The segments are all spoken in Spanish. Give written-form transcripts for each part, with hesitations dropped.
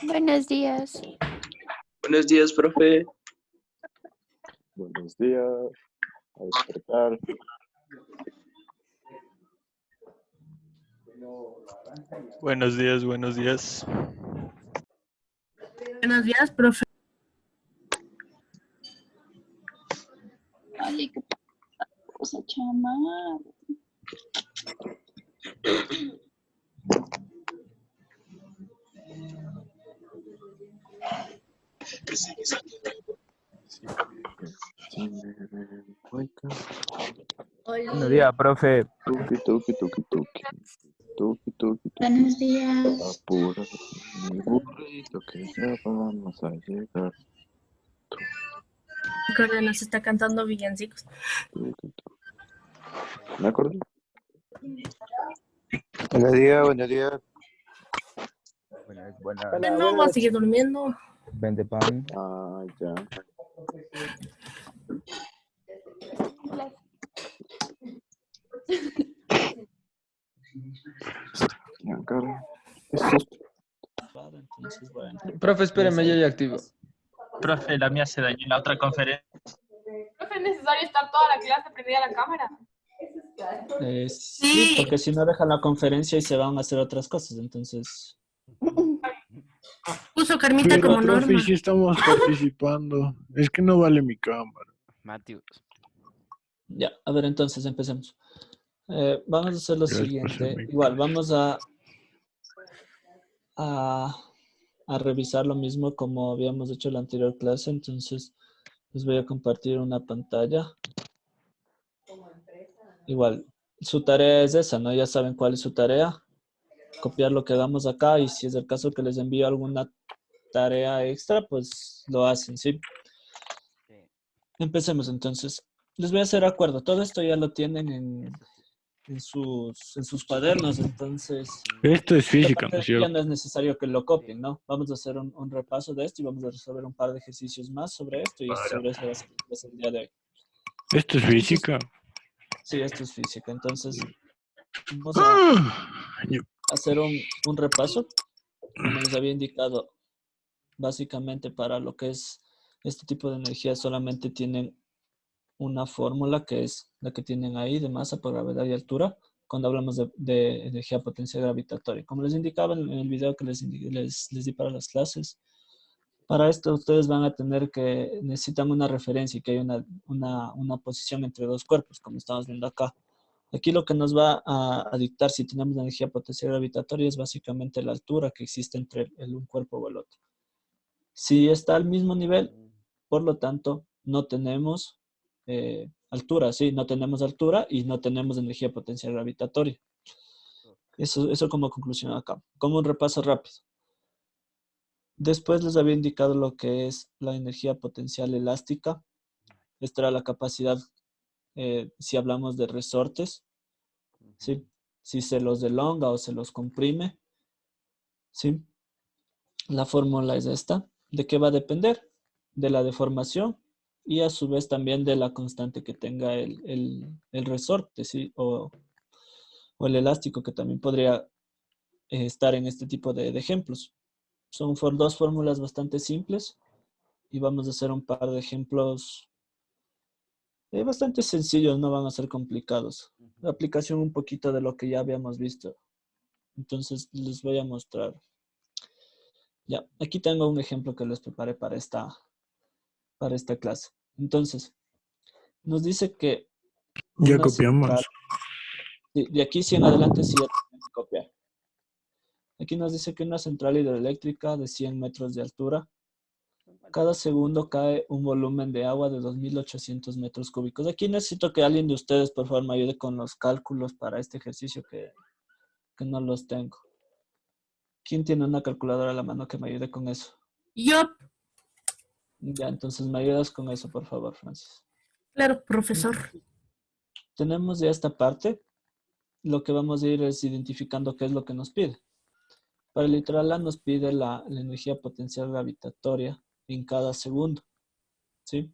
Buenos días. Buenos días, profe. Buenos días. A despertar. Buenos días, buenos días. Buenos días, profe. Ay, qué cosa chamar. Buenos días, profe. Tuki, tuki, tuki, tuki. Tuki, tuki, tuki. Buenos días. Apura mi burrito que ya vamos a llegar. Recuerden, nos está cantando villancicos. Tuki, tuki. ¿Me acordé? Buenos días, buenos días. No, voy a seguir durmiendo. Vende pan. Ah, ya. Ya, cara. Entonces, bueno. Profe, espéreme, yo ya activo. Profe, la mía se dañó en la otra conferencia. Profe, ¿es necesario estar toda la clase prendida a la cámara? Sí, porque si no dejan la conferencia y se van a hacer otras cosas, entonces... Puso Carmita Pero, como profe, norma. sí estamos participando. Es que no vale mi cámara. Matius. Ya, a ver, entonces empecemos. Vamos a hacer lo Gracias por siguiente. hacerme Igual, caso. vamos a revisar lo mismo como habíamos hecho en la anterior clase. Entonces, les voy a compartir una pantalla. Igual, su tarea es esa, ¿no? Ya saben cuál es su tarea. Copiar lo que hagamos acá y si es el caso que les envío alguna tarea extra, pues lo hacen, ¿sí? Empecemos entonces. Les voy a hacer acuerdo. Todo esto ya lo tienen en sus cuadernos, entonces Esto es esta física, parte ¿no de es aquí ya cierto? no es necesario que lo copien, ¿no? Vamos a hacer un repaso de esto y vamos a resolver un par de ejercicios más sobre esto y sobre eso va a ser el día de hoy. Esto es Entonces, física. sí, esto es física. Entonces, vamos a Yo- hacer un repaso. Como les había indicado, básicamente para lo que es este tipo de energía solamente tienen una fórmula que es la que tienen ahí de masa por gravedad y altura cuando hablamos de energía potencial gravitatoria. Como les indicaba en el video que les di para las clases, para esto ustedes van a tener que, necesitan una referencia y que hay una posición entre dos cuerpos, como estamos viendo acá. Aquí lo que nos va a dictar si tenemos energía potencial gravitatoria es básicamente la altura que existe entre un cuerpo o el otro. Si está al mismo nivel, por lo tanto, no tenemos altura, ¿sí? No tenemos altura y no tenemos energía potencial gravitatoria. Eso como conclusión acá. Como un repaso rápido. Después les había indicado lo que es la energía potencial elástica. Esta era la capacidad, si hablamos de resortes, ¿sí? Si se los delonga o se los comprime, ¿sí? La fórmula es esta. ¿De qué va a depender? De la deformación y a su vez también de la constante que tenga el resorte, ¿sí? O el elástico, que también podría estar en este tipo de ejemplos. Son dos fórmulas bastante simples y vamos a hacer un par de ejemplos bastante sencillos, no van a ser complicados. La aplicación un poquito de lo que ya habíamos visto. Entonces les voy a mostrar. Ya, aquí tengo un ejemplo que les preparé para esta clase. Entonces, nos dice que Ya una copiamos. central, de aquí sí en adelante sí ya tenemos que copiar. Aquí nos dice que una central hidroeléctrica de 100 metros de altura, cada segundo cae un volumen de agua de 2.800 metros cúbicos. Aquí necesito que alguien de ustedes, por favor, me ayude con los cálculos para este ejercicio que no los tengo. ¿Quién tiene una calculadora a la mano que me ayude con eso? Yo, Ya, entonces me ayudas con eso, por favor, Francis. claro, profesor. Tenemos ya esta parte. Lo que vamos a ir es identificando qué es lo que nos pide. Para el literal A nos pide la energía potencial gravitatoria en cada segundo, ¿sí?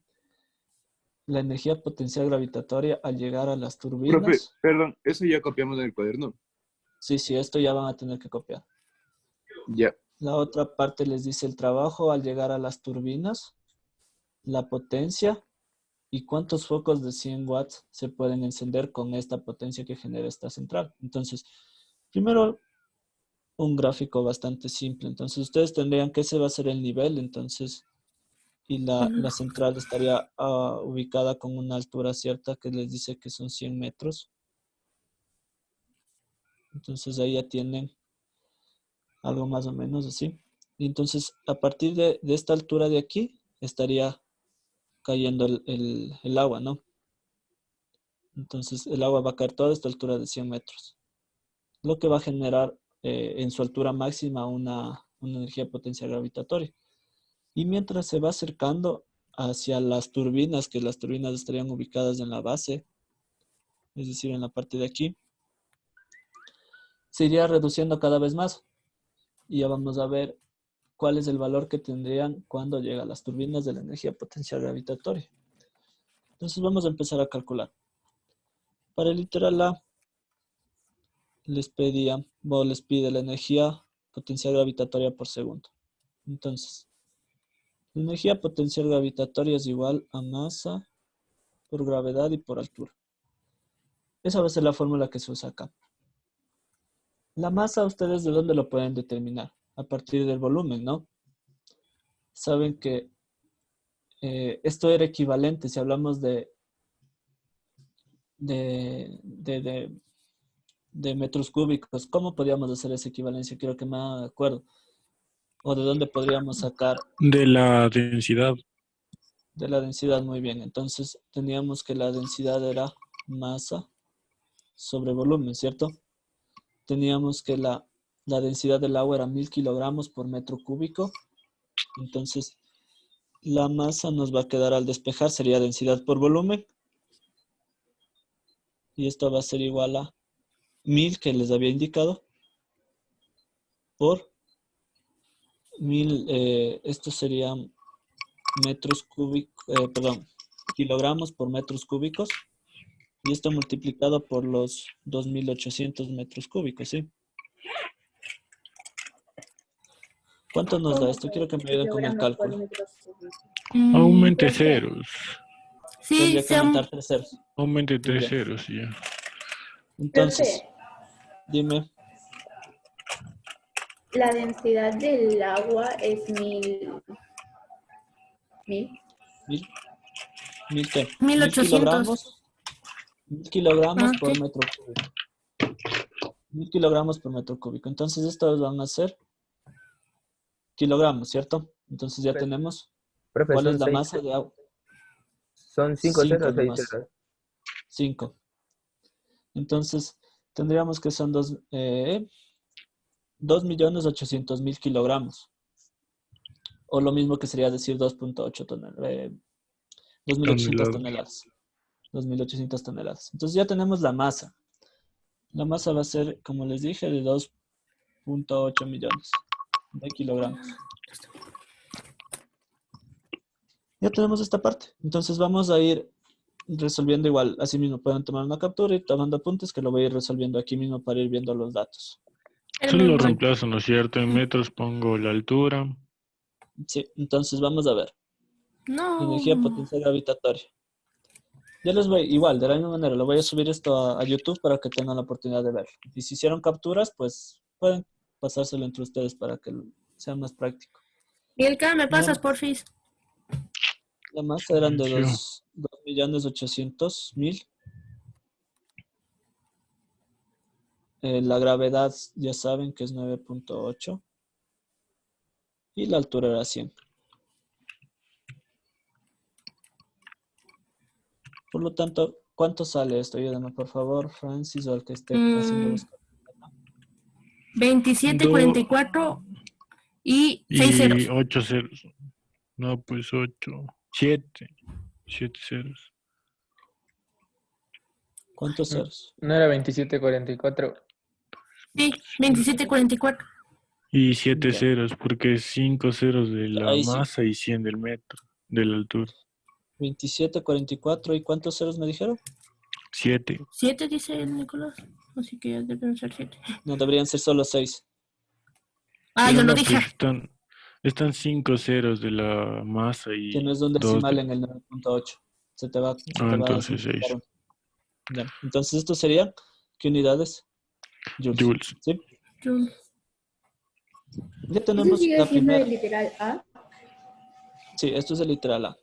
La energía potencial gravitatoria al llegar a las Profe, turbinas. perdón, eso ya copiamos en el cuaderno. Sí, esto ya van a tener que copiar. Ya. La otra parte les dice el trabajo al llegar a las turbinas, la potencia y cuántos focos de 100 watts se pueden encender con esta potencia que genera esta central. Entonces, primero un gráfico bastante simple. Entonces, ustedes tendrían que ese va a ser el nivel, entonces, y la central estaría ubicada con una altura cierta que les dice que son 100 metros. Entonces, ahí ya tienen algo más o menos así. Y entonces, a partir de esta altura de aquí, estaría cayendo el agua, ¿no? Entonces, el agua va a caer toda esta altura de 100 metros. Lo que va a generar en su altura máxima una energía potencial gravitatoria. Y mientras se va acercando hacia las turbinas, que las turbinas estarían ubicadas en la base, es decir, en la parte de aquí, se iría reduciendo cada vez más. Y ya vamos a ver cuál es el valor que tendrían cuando llega a las turbinas de la energía potencial gravitatoria. Entonces vamos a empezar a calcular. Para el literal A, les pide la energía potencial gravitatoria por segundo. Entonces, la energía potencial gravitatoria es igual a masa por gravedad y por altura. Esa va a ser la fórmula que se usa acá. La masa, ¿ustedes de dónde lo pueden determinar? A partir del volumen, ¿no? Saben que esto era equivalente si hablamos de metros cúbicos. ¿Cómo podríamos hacer esa equivalencia? Quiero que me acuerdo. ¿O de dónde podríamos sacar? De la densidad. De la densidad, muy bien. Entonces teníamos que la densidad era masa sobre volumen, ¿cierto? Teníamos que la densidad del agua era 1000 kilogramos por metro cúbico. Entonces, la masa nos va a quedar al despejar, sería densidad por volumen. Y esto va a ser igual a 1000 que les había indicado por 1000, esto sería metros cúbicos, kilogramos por metros cúbicos. Y esto multiplicado por los 2800 metros cúbicos, ¿sí? ¿Cuánto nos da esto? Quiero que me ayuden con el cálculo. Aumente ceros. Sí, Tendría que aumentar 3 ceros. Aumente Muy 3 bien. ceros y ya. Entonces, dime. La densidad del agua es 1000. ¿1000? ¿Mil qué? 1800. kilogramos. 1000 kilogramos Ah, por ok. metro cúbico. 1000 kilogramos por metro cúbico. Entonces, estos van a ser kilogramos, ¿cierto? Entonces ya tenemos Profe, cuál es son la seis- masa de agua. ¿Son 5 5 ceros o 6 nomás. ceros? 5. Entonces, tendríamos que son 2.800.000 kilogramos. O lo mismo que sería decir 2.8 toneladas. 2.800 toneladas. 2.800 toneladas. Entonces ya tenemos la masa. La masa va a ser, como les dije, de 2.8 millones de kilogramos. Ya tenemos esta parte. Entonces vamos a ir resolviendo igual. Así mismo pueden tomar una captura y tomando apuntes que lo voy a ir resolviendo aquí mismo para ir viendo los datos. Solo lo reemplazo, ¿no es cierto? En metros pongo la altura. Sí, entonces vamos a ver. No. Energía potencial gravitatoria. Ya les voy, igual, de la misma manera, lo voy a subir esto a YouTube para que tengan la oportunidad de verlo. Y si hicieron capturas, pues pueden pasárselo entre ustedes para que sea más práctico. ¿Y el que me pasas, porfis? La masa eran de Silencio. 2.800.000. La gravedad ya saben que es 9.8. Y la altura era 100. Por lo tanto, ¿cuánto sale esto? Ayúdame, por favor, Francis, o el que esté haciendo los cálculos. 27.44 y 6 ceros. Y 8 ceros. No, pues 8. 7. 7 ceros. ¿Cuántos ceros? ¿No era 27.44? Sí, 27.44. Y 7 Ya. ceros, porque es 5 ceros de la Ahí sí. masa y 100 del metro, de la altura. 27.44. ¿Y cuántos ceros me dijeron? 7. 7 dice el Nicolás. Así que ya deben ser 7. No, deberían ser solo 6. Ah, Pero yo lo no, dije. pues están 5 ceros de la masa y Tienes un 2 decimal de... en el 9.8. Se te va a entonces simplificar 6 uno. Ya. Entonces esto sería, ¿qué unidades? Joules. joules. ¿Sí? Yo- Ya ¿Eso tenemos sigue la siendo primera. el literal A? Sí, esto es el literal A.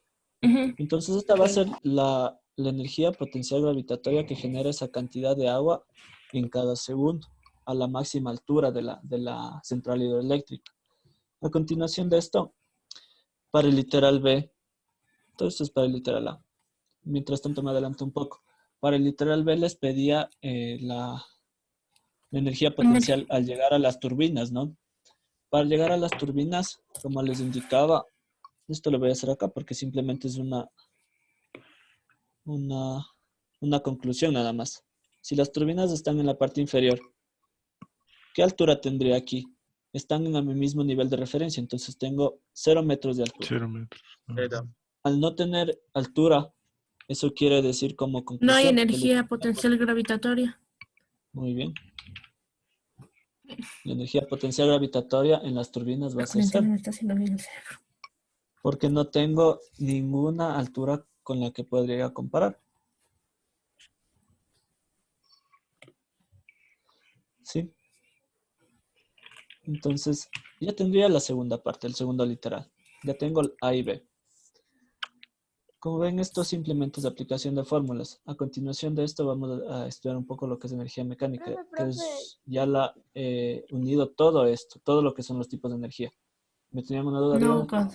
Ujú. Entonces esta va a Ok. ser la energía potencial gravitatoria que genera esa cantidad de agua en cada segundo a la máxima altura de la central hidroeléctrica. A continuación de esto, para el literal B, todo esto es para el literal A. Mientras tanto me adelanto un poco. Para el literal B les pedía la energía potencial al llegar a las turbinas, ¿no? Para llegar a las turbinas, como les indicaba, esto lo voy a hacer acá porque simplemente es una conclusión nada más. Si las turbinas están en la parte inferior, ¿qué altura tendría aquí? Están en mi mismo nivel de referencia, entonces tengo 0 metros de altura. 0 metros. Ajá. Al no tener altura, eso quiere decir como No hay conclusión que energía potencial gravitatoria. muy bien. La energía potencial gravitatoria en las turbinas va La a ser cuarentena 0, me está haciendo bien el cerebro. porque no tengo ninguna altura con la que podría comparar. ¿Sí? Entonces, ya tendría la segunda parte, el segundo literal. Ya tengo el A y B. Como ven, esto simplemente es aplicación de fórmulas. A continuación de esto vamos a estudiar un poco lo que es energía mecánica, que es ya unido todo esto, todo lo que son los tipos de energía. ¿Me tenían una duda, No, Diego? God.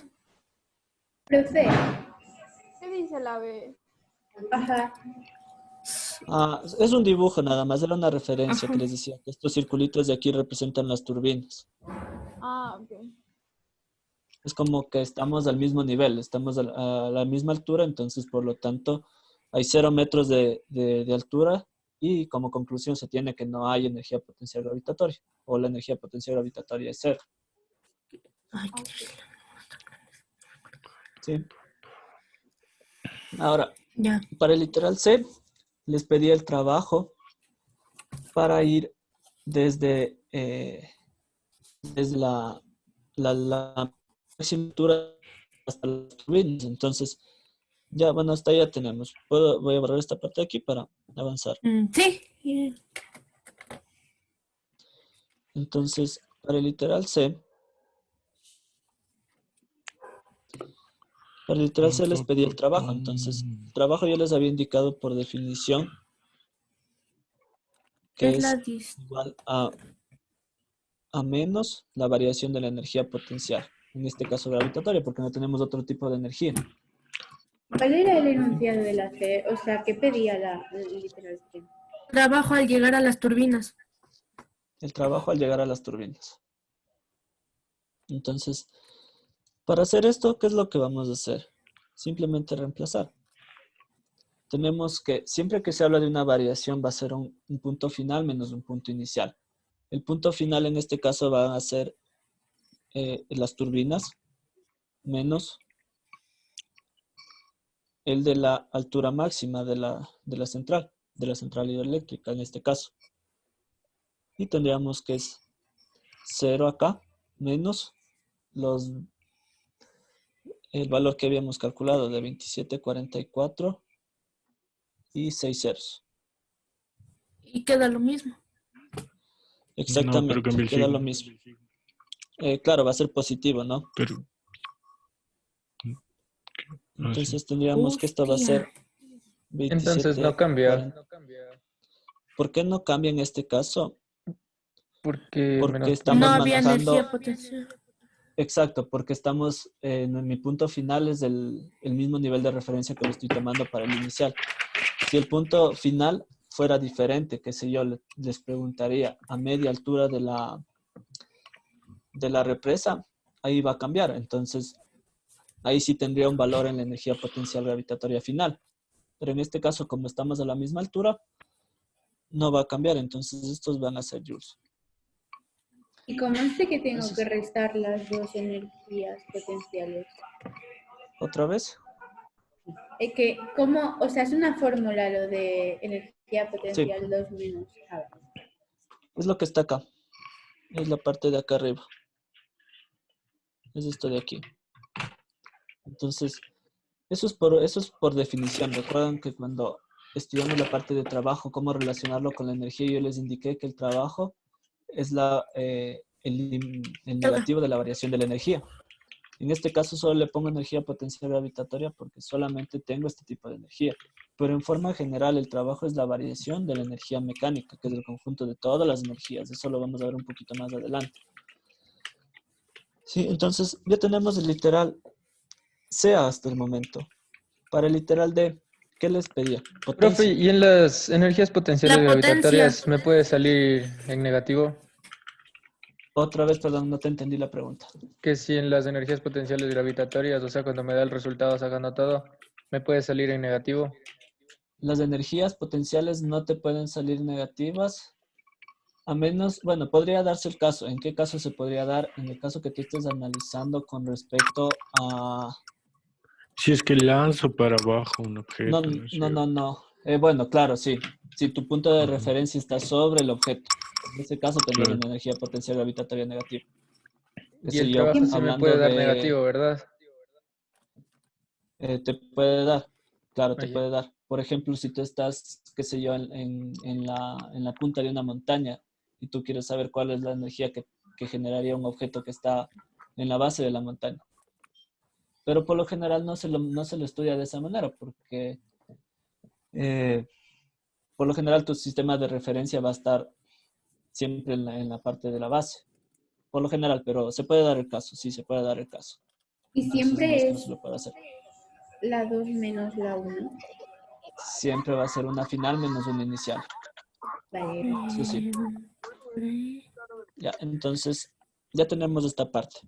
Profe. ¿Qué dice la B? Ajá. Es un dibujo nada más, era una referencia Ajá. que les decía que estos circulitos de aquí representan las turbinas. Ah, ok. Es como que estamos al mismo nivel, estamos a la misma altura, entonces por lo tanto hay 0 metros de altura y como conclusión se tiene que no hay energía potencial gravitatoria o la energía potencial gravitatoria es 0. Ay, Ok. ¿Sí? Ahora, ya. para el literal C, les pedí el trabajo para ir desde la máxima altura hasta las turbinas. Entonces, ya, bueno, hasta ahí ya tenemos. Voy a borrar esta parte de aquí para avanzar. Sí. Yeah. Entonces, para el literal C, les pedí el trabajo. Entonces, el trabajo yo les había indicado por definición ¿Qué que es la es igual a menos la variación de la energía potencial. En este caso gravitatoria, porque no tenemos otro tipo de energía. ¿Cuál era el enunciado de la C? O sea, ¿qué pedía la literal C? trabajo al llegar a las turbinas? El trabajo al llegar a las turbinas. Entonces, para hacer esto, ¿qué es lo que vamos a hacer? Simplemente reemplazar. Tenemos que, siempre que se habla de una variación, va a ser un punto final menos un punto inicial. El punto final en este caso van a ser las turbinas menos el de la altura máxima de la central hidroeléctrica en este caso. Y tendríamos que es 0 acá menos el valor que habíamos calculado de 27,44 y 6 ceros. Y queda lo mismo. Exactamente, No, pero cambia el queda lo signo. mismo. Claro, va a ser positivo, ¿no? Pero... Entonces tendríamos que esto va a Hostia. ser Entonces 27, no cambia. 40. ¿Por qué no cambia en este caso? Porque Porque menos estamos No punto. había manejando... energía potencial. Exacto, porque estamos en mi punto final es el mismo nivel de referencia que lo estoy tomando para el inicial. Si el punto final fuera diferente, qué sé yo, les preguntaría a media altura de la represa, ahí va a cambiar. Entonces, ahí sí tendría un valor en la energía potencial gravitatoria final. Pero en este caso, como estamos a la misma altura, no va a cambiar. Entonces, estos van a ser joules. ¿Y cómo sé que tengo Entonces, que restar las dos energías potenciales? ¿otra vez? ¿Cómo? O sea, es una fórmula lo de energía Sí, potencial 2 menos. A ver. es lo que está acá. Es la parte de acá arriba. Es esto de aquí. Entonces, eso es por definición. Recuerdan que cuando estudiamos la parte de trabajo, cómo relacionarlo con la energía, yo les indiqué que el trabajo es el negativo de la variación de la energía. En este caso solo le pongo energía potencial gravitatoria porque solamente tengo este tipo de energía. Pero en forma general el trabajo es la variación de la energía mecánica, que es el conjunto de todas las energías. Eso lo vamos a ver un poquito más adelante. Sí, entonces ya tenemos el literal C hasta el momento. Para el literal D, ¿qué les pedía? Profe, Potencia. ¿y en las energías potenciales La potencia. gravitatorias me puede salir en negativo? Otra vez, perdón, no te entendí la pregunta. Que si en las energías potenciales gravitatorias, o sea, cuando me da el resultado sacando todo, me puede salir en negativo. Las energías potenciales no te pueden salir negativas, a menos, bueno, podría darse el caso. ¿En qué caso se podría dar? En el caso que tú estés analizando con respecto a... Si es que lanzo para abajo un No, objeto, ¿no es cierto? no. Bueno, claro, sí. Si tu punto de Ajá. referencia está sobre el objeto. En ese caso tendrías Claro. una energía potencial gravitatoria negativa. Y Eso el yo trabajo sí me hablando puede dar de... negativo, ¿verdad? te puede dar, claro, te Ahí. puede dar. Por ejemplo, si tú estás, qué sé yo, en la punta de una montaña y tú quieres saber cuál es la energía que generaría un objeto que está en la base de la montaña. Pero por lo general no se lo estudia de esa manera porque por lo general tu sistema de referencia va a estar siempre en la parte de la base. Por lo general, pero se puede dar el caso, sí, se puede dar el caso. Y Entonces, no siempre es que no es se lo pueda hacer. la 2 menos la 1. Siempre va a ser una final menos una inicial. Vale. Sí, sí. Ya, entonces, ya tenemos esta parte.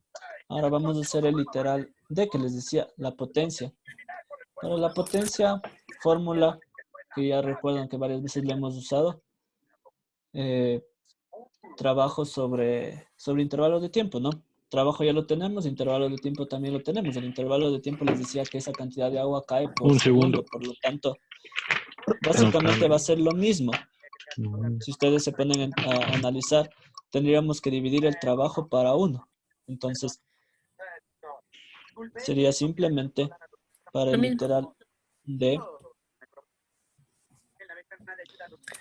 Ahora vamos a hacer el literal D que les decía, la potencia. Para la potencia, fórmula que ya recuerdan que varias veces la hemos usado. Trabajo sobre intervalos de tiempo, ¿no? Trabajo ya lo tenemos, intervalo de tiempo también lo tenemos. El intervalo de tiempo les decía que esa cantidad de agua cae por Un segundo. segundo. Por lo tanto, básicamente va a ser lo mismo. Mm. Si ustedes se ponen a analizar, tendríamos que dividir el trabajo para 1. Entonces, sería simplemente para Lo el mismo. literal de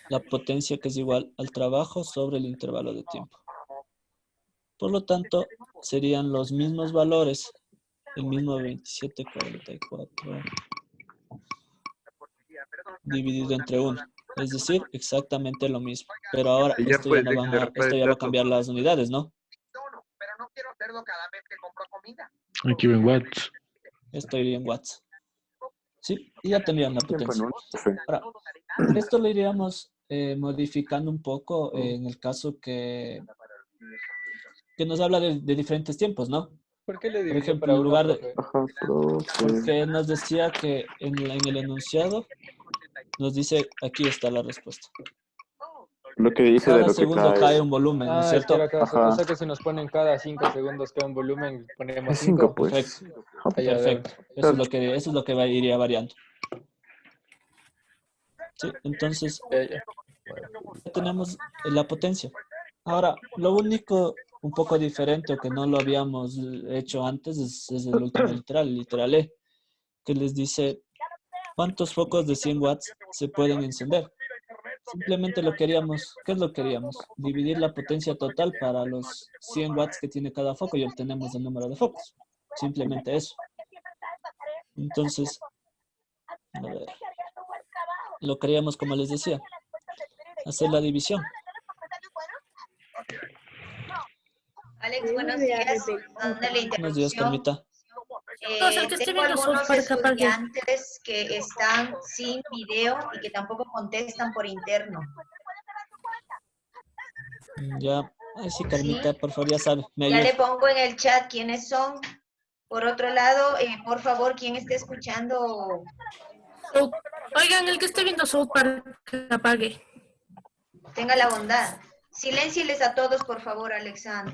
la potencia que es igual al trabajo sobre el intervalo de tiempo. Por lo tanto, serían los mismos valores, el mismo 27,44 dividido entre 1. Es decir, exactamente lo mismo. Pero ahora Y ya esto pues, ya dejen de romper esto el ya va a plato. cambiar las unidades, ¿no? Aquí ven watts. Esto iría en watts. Sí, y ya tendrían la Tiempo en potencia. un café. Ahora, esto lo iríamos modificando un poco en el caso que nos habla de diferentes tiempos, ¿no? ¿Por qué le Por dividió ejemplo, para en uno, lugar de... profe? Ajá, profe. Porque nos decía que en el enunciado nos dice, aquí está la respuesta. Lo que dice de Cada lo que segundo cae cae. un volumen, ¿no es Ah, es que cierto? era cada, o Ajá. sea que si nos ponen cada 5 segundos cada un volumen, ponemos Es 5, 5. pues. Perfecto, Ah, Allá, perfecto. Eso es lo que iría variando. Sí, entonces ya. ya tenemos la potencia. Ahora, lo único un poco diferente o que no lo habíamos hecho antes es el último literal, el literal E, que les dice cuántos focos de 100 watts se pueden encender. Simplemente lo queríamos, ¿qué es lo que queríamos? Dividir la potencia total para los 100 watts que tiene cada foco y obtenemos el número de focos. Simplemente eso. Entonces, a ver, lo queríamos como les decía, hacer la división. Alex, buenos días. Dándole Buenos días, interrupción. Carmita. Todos, el que esté Tengo viendo South algunos Park, apague. estudiantes que están sin video y que tampoco contestan por interno. Ya, ay sí, Carmita, por favor, ya sabe, me Ya le ayuda. pongo en el chat quiénes son. Por otro lado, por favor, quien esté escuchando, Oigan, el que esté viendo South Park, apague. tenga la bondad. Siléncieles a todos, por favor, Alexandra.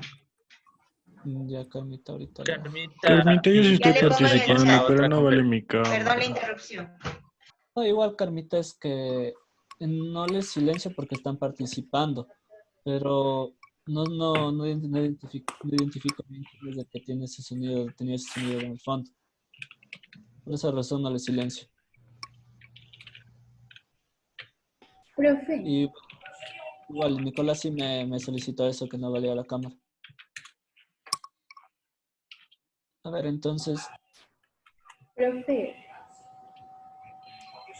Ya, Carmita, ahorita. Carmita, yo sí Ya estoy le pongo en el participando, chat. pero no vale mi Perdón la cámara. interrupción. No, igual, Carmita, es que no les silencio porque están participando, pero no identifico bien desde que tenía ese sonido en el fondo. Por esa razón no le silencio. Profe, Y igual, Nicolás sí me solicitó eso, que no valía la cámara. A ver, entonces... profe,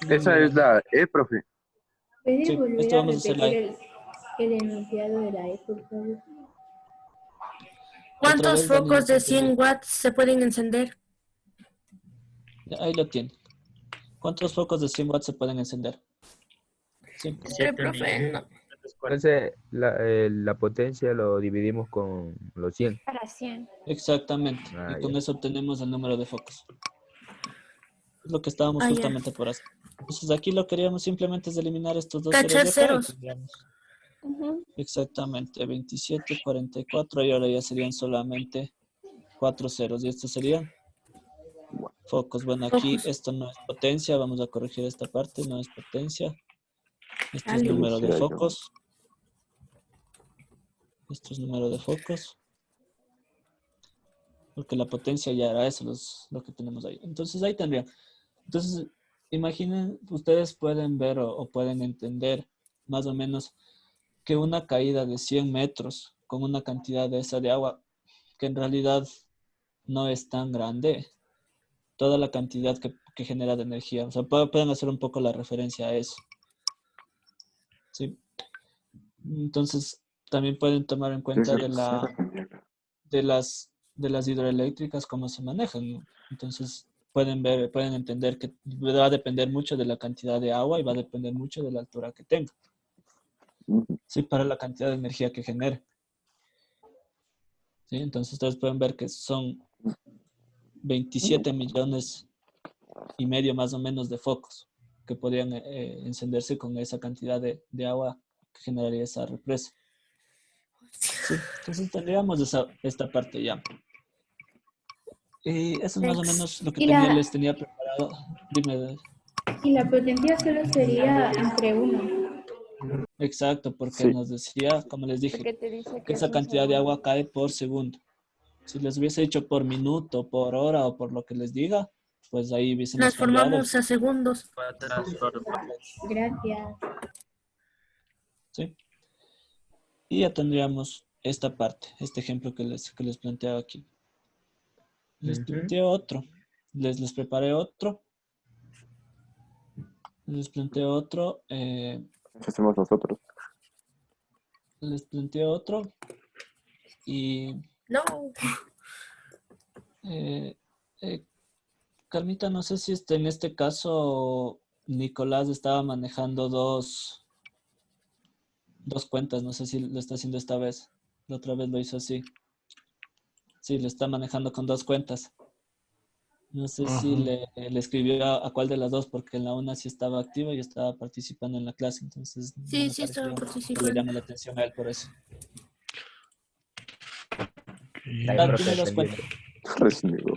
Esa es la E, profe. ¿puede Sí, volver esto a vamos a hacer repetir el enunciado de la E, por favor? ¿Cuántos vez, Dani, focos de no entendí. 100 watts se pueden encender? Ahí lo tiene. ¿Cuántos focos de 100 watts se pueden encender? Sí, Profe, no. Entonces, la potencia lo dividimos con los 100. Para 100. exactamente. Ah, Y con ya. eso obtenemos el número de focos. Es lo que estábamos Ah, ya. justamente por hacer. Entonces aquí lo que queríamos simplemente es eliminar estos dos Cachar ceros de acá y ceros. tendríamos exactamente 27, 44 y ahora ya serían solamente 4 ceros y estos serían focos. Bueno, aquí Focos. esto no es potencia, vamos a corregir esta parte, no es potencia. Esto es Dale. número de Decía yo. focos. Esto es número de focos. Porque la potencia ya era eso, lo que tenemos ahí. Entonces ahí tendría. Entonces, imaginen, ustedes pueden ver o pueden entender más o menos que una caída de 100 metros con una cantidad de esa de agua, que en realidad no es tan grande, toda la cantidad que genera de energía. O sea, pueden hacer un poco la referencia a eso. ¿Sí? Entonces, también pueden tomar en cuenta de las hidroeléctricas cómo se manejan, ¿no? Entonces, pueden entender que va a depender mucho de la cantidad de agua y va a depender mucho de la altura que tenga. Sí, para la cantidad de energía que genere. ¿Sí? Entonces, ustedes pueden ver que son 27 millones y medio más o menos de focos que podrían encenderse con esa cantidad de agua que generaría esa represa. Sí, entonces tendríamos esta parte ya. Y eso es más o menos lo que les tenía preparado. Dime. Y la potencia solo sería entre 1. Exacto, porque Sí. nos decía, como les dije, Porque te dice que esa cantidad de agua cae por segundo. Si les hubiese dicho por minuto, por hora o por lo que les diga, pues ahí hubiésemos cambiado. Transformamos a segundos. Gracias. ¿Sí? Y ya tendríamos esta parte, este ejemplo que les planteaba aquí. Les planteé otro. Les preparé otro. Les planteé otro. Eso hacemos nosotros. Les planteé otro. Y No. Carmita, no sé si en este caso Nicolás estaba manejando dos cuentas. No sé si lo está haciendo esta vez. La otra vez lo hizo así. Sí, lo está manejando con 2 cuentas. No sé si le escribió a cuál de las dos, porque en la una sí estaba activa y estaba participando en la clase. Entonces, Sí, sí estaba que participando. le llame la atención a él por eso. Ahí, Ya, profe, tiene 2 entendiendo. cuentas. Recién llegó.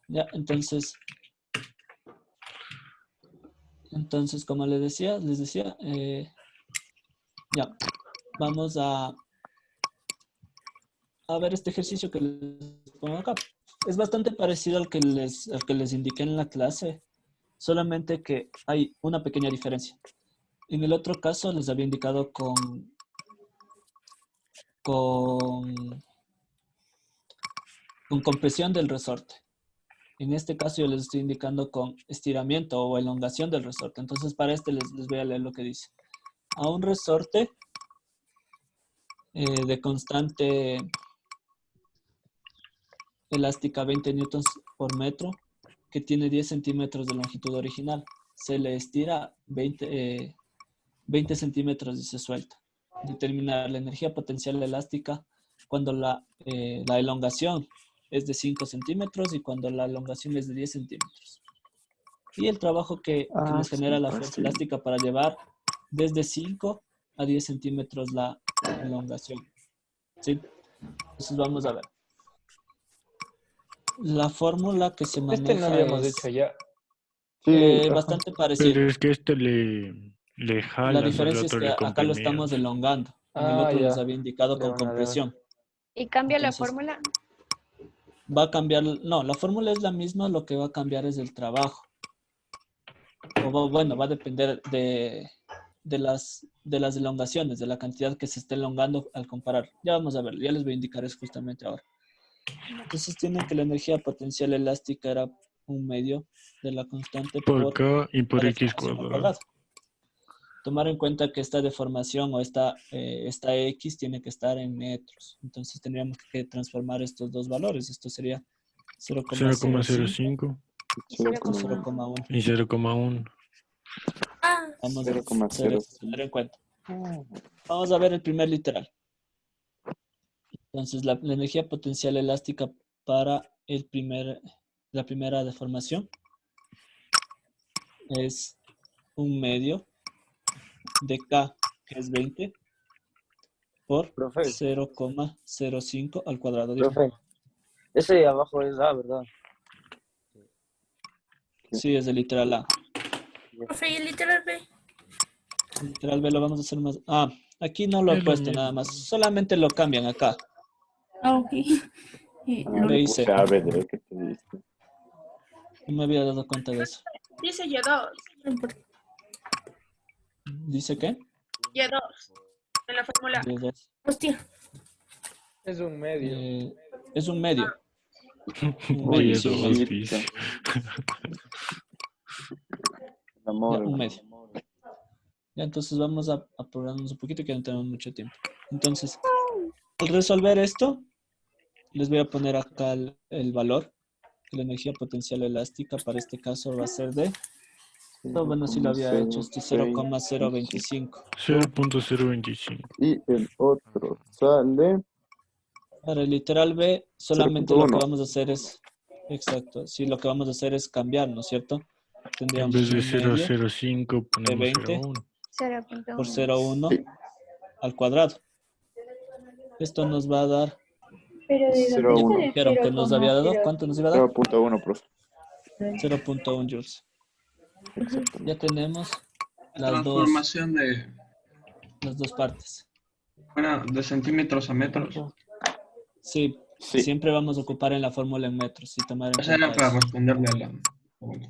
Ya, entonces, como les decía, ya, vamos a ver este ejercicio que les pongo acá. Es bastante parecido al que les indiqué en la clase, solamente que hay una pequeña diferencia. En el otro caso les había indicado con compresión del resorte. En este caso yo les estoy indicando con estiramiento o elongación del resorte. Entonces para este les voy a leer lo que dice. A un resorte de constante elástica 20 newtons por metro, que tiene 10 centímetros de longitud original, se le estira 20 centímetros y se suelta. Determinar la energía potencial elástica cuando la elongación es de 5 centímetros y cuando la elongación es de 10 centímetros. Y el trabajo que nos genera la fuerza elástica para llevar desde 5 a 10 centímetros la elongación. ¿Sí? Entonces vamos a ver. La fórmula que se maneja No habíamos es hecho ya. bastante parecida. Pero es que le jala, La ¿no? El diferencia es otro que le acá lo comprimía. estamos elongando. En el otro les ya. había indicado De con una, de una. compresión. ¿Y cambia la Entonces, fórmula? Va a cambiar, no, la fórmula es la misma, lo que va a cambiar es el trabajo. Bueno, va a depender de las elongaciones, de la cantidad que se esté elongando al comparar. Ya vamos a ver, ya les voy a indicar eso justamente ahora. Entonces tienen que la energía potencial elástica era 1/2 de la constante Por K y por la X deformación al cuadrado. cuadrado. Tomar en cuenta que esta deformación o esta X tiene que estar en metros. Entonces tendríamos que transformar estos dos valores. Esto sería 0,05 0,05 Y con 0,1. 0,1. y 0,1. Ah, Vamos a 0,05. tener en cuenta. Vamos a ver el primer literal. Entonces, la energía potencial elástica para la primera deformación es 1/2 de K, que es 20, por Profe, 0,05 al cuadrado. profe, ese de abajo es A, ¿verdad? Sí, es el literal A. profe, ¿y el literal B? El literal B lo vamos a hacer más... Ah, aquí no lo he Es lo puesto nada mismo. más. Solamente lo cambian acá. Ah, ok. Ah, B le y puse C. ABD, ¿qué te diste? No me había dado cuenta de eso. Dice Y2. No importa. ¿Dice qué? Y2. En la fórmula. Y2. Hostia. Es un medio. Es 1/2. Uy, Sí, Y2, 1/2. dice. Ya, Amor. 1/2. Ya, entonces vamos a apurarnos un poquito que no tenemos mucho tiempo. Entonces, al resolver esto, les voy a poner acá el valor. La energía potencial elástica para este caso va a ser de... No, bueno, sí lo había hecho. Esto es 0,025. 0,025. Y el otro sale Para el literal B, solamente lo que 0,1. vamos a hacer es... Exacto. Sí, lo que vamos a hacer es cambiar, ¿no es cierto? En Tendríamos vez de 1/2 0,05 de ponemos 20 0,1. 0.1. por 0,1 Sí. al cuadrado. Esto nos va a dar... Pero ¿de dónde 0,1. sale Dijeron que nos había dado... 0,0? ¿Cuánto nos iba a dar? 0,1, profe. 0,1 joules. Exactamente. Ya tenemos las Transformación de, dos partes. bueno, de centímetros a metros. Sí, Sí. siempre vamos a ocupar en la fórmula en metros y tomar en Esa era cuenta para eso. responderle a la...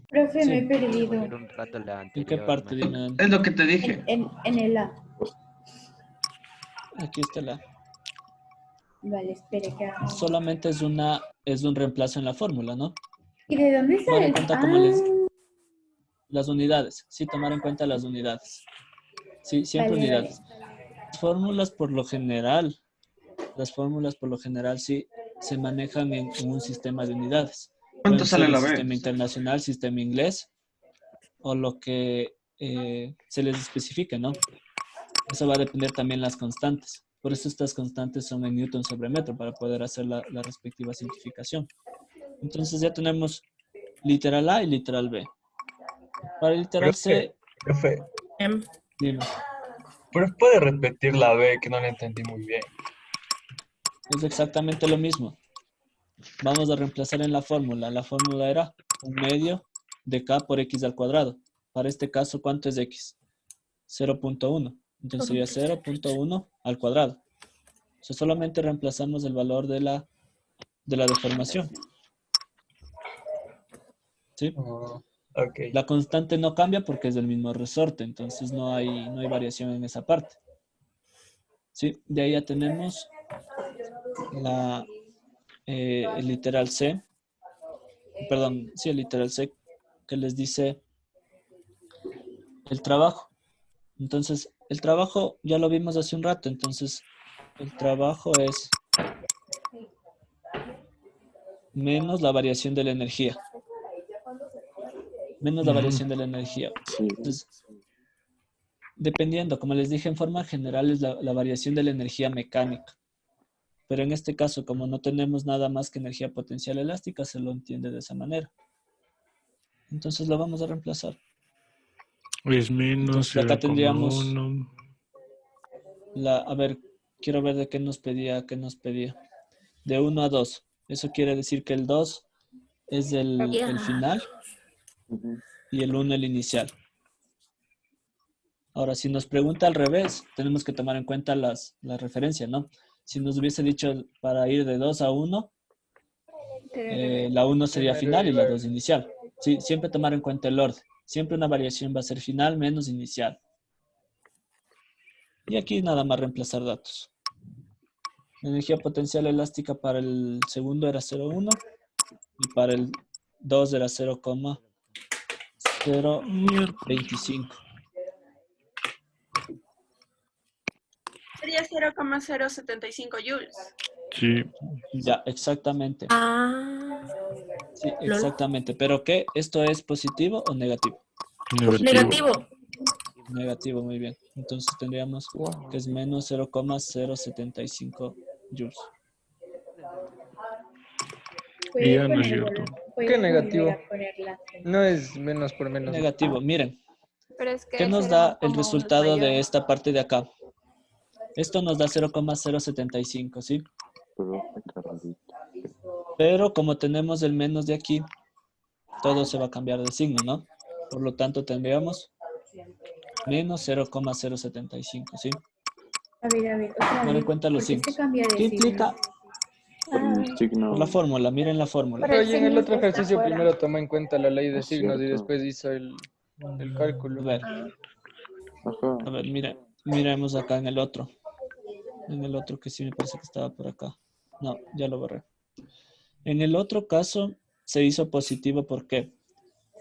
Profe, Sí. me he perdido. Un rato la ¿En qué anterior, parte? man. Dime. Es lo que te dije. En el A. Aquí está la... Vale, espere que haga. Solamente es un reemplazo en la fórmula, ¿no? ¿Y de dónde Tomar sale? en cuenta como las unidades. Sí, tomar en cuenta las unidades. Sí, siempre Vale, unidades. Las fórmulas por lo general sí se manejan en un sistema de unidades. ¿Cuánto Pueden sale ser la el B? sistema internacional, sistema inglés, o lo que se les especifique, ¿no? Eso va a depender también las constantes. Por eso estas constantes son en newton sobre metro, para poder hacer la respectiva simplificación. Entonces ya tenemos literal A y literal B. Para el literal C, Profe, dime, ¿puede repetir la B que no la entendí muy bien? es exactamente lo mismo. Vamos a reemplazar en la fórmula. La fórmula era 1/2 de K por X al cuadrado. Para este caso, ¿cuánto es X? 0.1. Entonces sería 0.1 al cuadrado. O sea, solamente reemplazamos el valor de la deformación. ¿Sí? Ok. La constante no cambia porque es del mismo resorte, entonces no hay variación en esa parte. ¿Sí? De ahí ya tenemos el literal C. Perdón, sí, el literal C, que les dice el trabajo. Entonces, el trabajo ya lo vimos hace un rato, entonces el trabajo es menos la variación de la energía. Menos la variación de la energía. Sí. Entonces, dependiendo, como les dije, en forma general es la variación de la energía mecánica. Pero en este caso, como no tenemos nada más que energía potencial elástica, se lo entiende de esa manera. Entonces lo vamos a reemplazar. Es menos Entonces, acá tendríamos 0,1. a ver, quiero ver de qué nos pedía. De 1 a 2. Eso quiere decir que el 2 es el final Ujú. y el 1 el inicial. Ahora, si nos pregunta al revés, tenemos que tomar en cuenta la referencia, ¿no? Si nos hubiese dicho para ir de 2 a 1, la 1 sería final y la 2 inicial. Sí, siempre tomar en cuenta el orden. Siempre una variación va a ser final menos inicial. Y aquí nada más reemplazar datos. La energía potencial elástica para el segundo era 0,1 y para el 2 era 0,025. Sería 0,075 joules. Sí. Ya, exactamente. Ah. Sí, exactamente. ¿Pero qué? ¿Esto es positivo o negativo? Negativo. Negativo, muy bien. Entonces tendríamos que es menos 0,075 joules. Y ya no es cierto. ¿Qué negativo? No es menos por menos. Negativo, miren. Pero es que ¿Qué nos será da el como resultado mayor. de esta parte de acá? Esto nos da 0,075, ¿sí? Pero como tenemos el menos de aquí, todo se va a cambiar de signo, ¿no? Por lo tanto, tendríamos menos 0,075, ¿sí? A ver. O sea, Tomar en cuenta los ¿por qué se signos. cambia de ¿Qué signo? implica? Por la fórmula, miren la fórmula. Pero oye, en el otro ejercicio primero tomó en cuenta la ley de signos y después hizo el cálculo. A ver, miremos acá en el otro. En el otro que sí me parece que estaba por acá. No, ya lo borré. En el otro caso se hizo positivo, ¿por qué?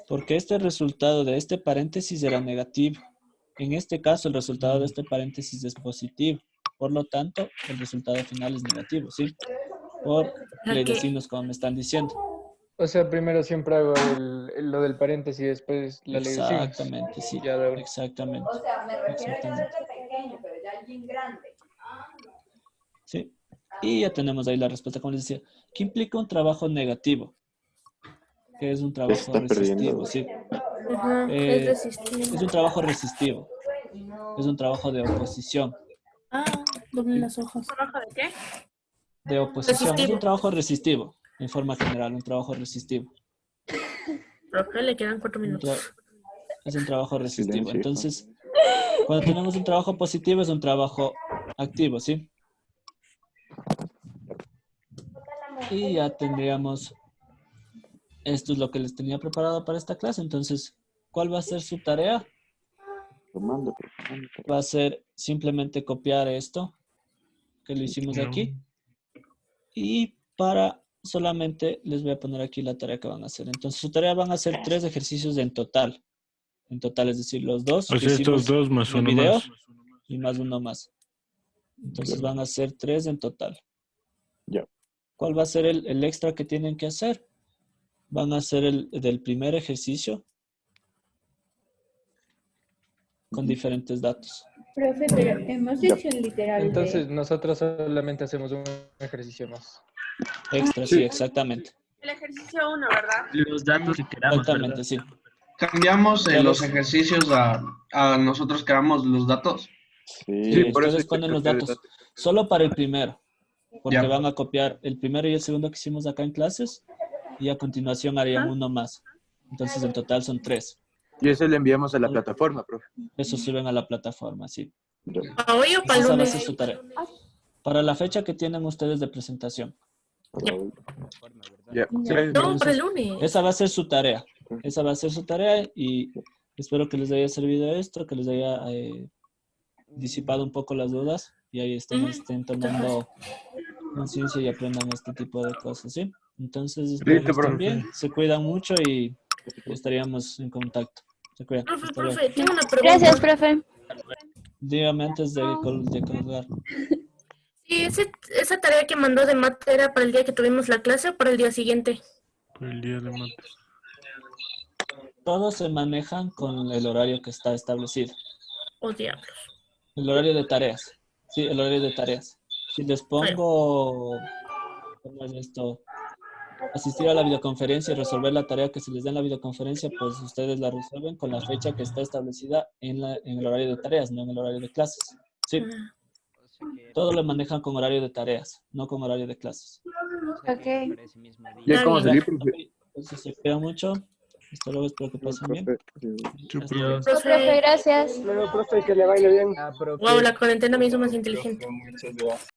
Porque este resultado de este paréntesis era negativo. En este caso el resultado de este paréntesis es positivo. Por lo tanto, el resultado final es negativo, ¿sí? Por ley de signos, como me están diciendo. O sea, primero siempre hago lo del paréntesis y después la ley de signos. Exactamente, sí. Ya veo. Exactamente. O sea, me refiero a Exactamente. ser pequeño, pero ya alguien grande. Sí. Y ya tenemos ahí la respuesta, como les decía. ¿Qué implica un trabajo negativo? Que es un trabajo Está perdiendo. resistivo, ¿sí. Ajá, es resistivo. Es un trabajo resistivo. Es un trabajo de oposición. Ah, doblen las hojas. ¿Trabajo de qué? De oposición. Es Resistivo. un trabajo resistivo. En forma general, un trabajo resistivo. Profe, le quedan 4 minutos. Es un trabajo resistivo. Silencio. Entonces, cuando tenemos un trabajo positivo, es un trabajo activo, ¿sí? Y ya tendríamos... Esto es lo que les tenía preparado para esta clase. Entonces, ¿cuál va a ser su tarea? Va a ser simplemente copiar esto que lo hicimos aquí. Y para solamente les voy a poner aquí la tarea que van a hacer. Entonces, su tarea van a ser 3 ejercicios en total. En total, es decir, los 2 O que sea, estos hicimos 2 más en el uno video más. y más uno más. Entonces, van a ser 3 en total. Ya. ¿Cuál va a ser el extra que tienen que hacer? Van a hacer el del primer ejercicio con diferentes datos. Profe, pero hemos hecho el literal de... Entonces, nosotros solamente hacemos un ejercicio más. Extra, sí, exactamente. El ejercicio 1, ¿verdad? Los datos que queramos, Exactamente, ¿verdad? sí. Cambiamos Ya los les- ejercicios a nosotros creamos los datos. Sí, por eso ustedes ponen los datos. Solo para el primero. Porque Ya. van a copiar el primero y el segundo que hicimos acá en clases. Y a continuación harían uno más. Entonces, en total son 3. Y eso le enviamos a la plataforma, profe. Eso suben a la plataforma, sí. ¿Para hoy o para el Esa va a lunes? ser su tarea. Para la fecha que tienen ustedes de presentación. Ya. No, para el lunes. Esa va a ser su tarea. Esa va a ser su tarea y espero que les haya servido esto, que les haya disipado un poco las dudas y ahí estén tomando conciencia y aprendan este tipo de cosas, ¿sí? Entonces, espero que Listo, estén profe. bien, se cuidan mucho y estaríamos en contacto. Se cuidan. Profe, Hasta luego. profe, tengo una pregunta. Gracias, profe. Dígame antes de colgar. Sí, esa tarea que mandó de mate era para el día que tuvimos la clase o para el día siguiente. Por el día de mates. Todos se manejan con el horario que está establecido. Oh, diablos. El horario de tareas. Sí, el horario de tareas. Si les pongo, ¿cómo es esto? Asistir a la videoconferencia y resolver la tarea que se les da en la videoconferencia, pues ustedes la resuelven con la fecha que está establecida en el horario de tareas, no en el horario de clases. Sí. Todo lo manejan con horario de tareas, no con horario de clases. Ok. Ya es como salir, profe. Entonces se cuida mucho. Hasta luego, espero que pasen bien. Profe, gracias. Wow, la cuarentena me hizo más inteligente. Muchas gracias.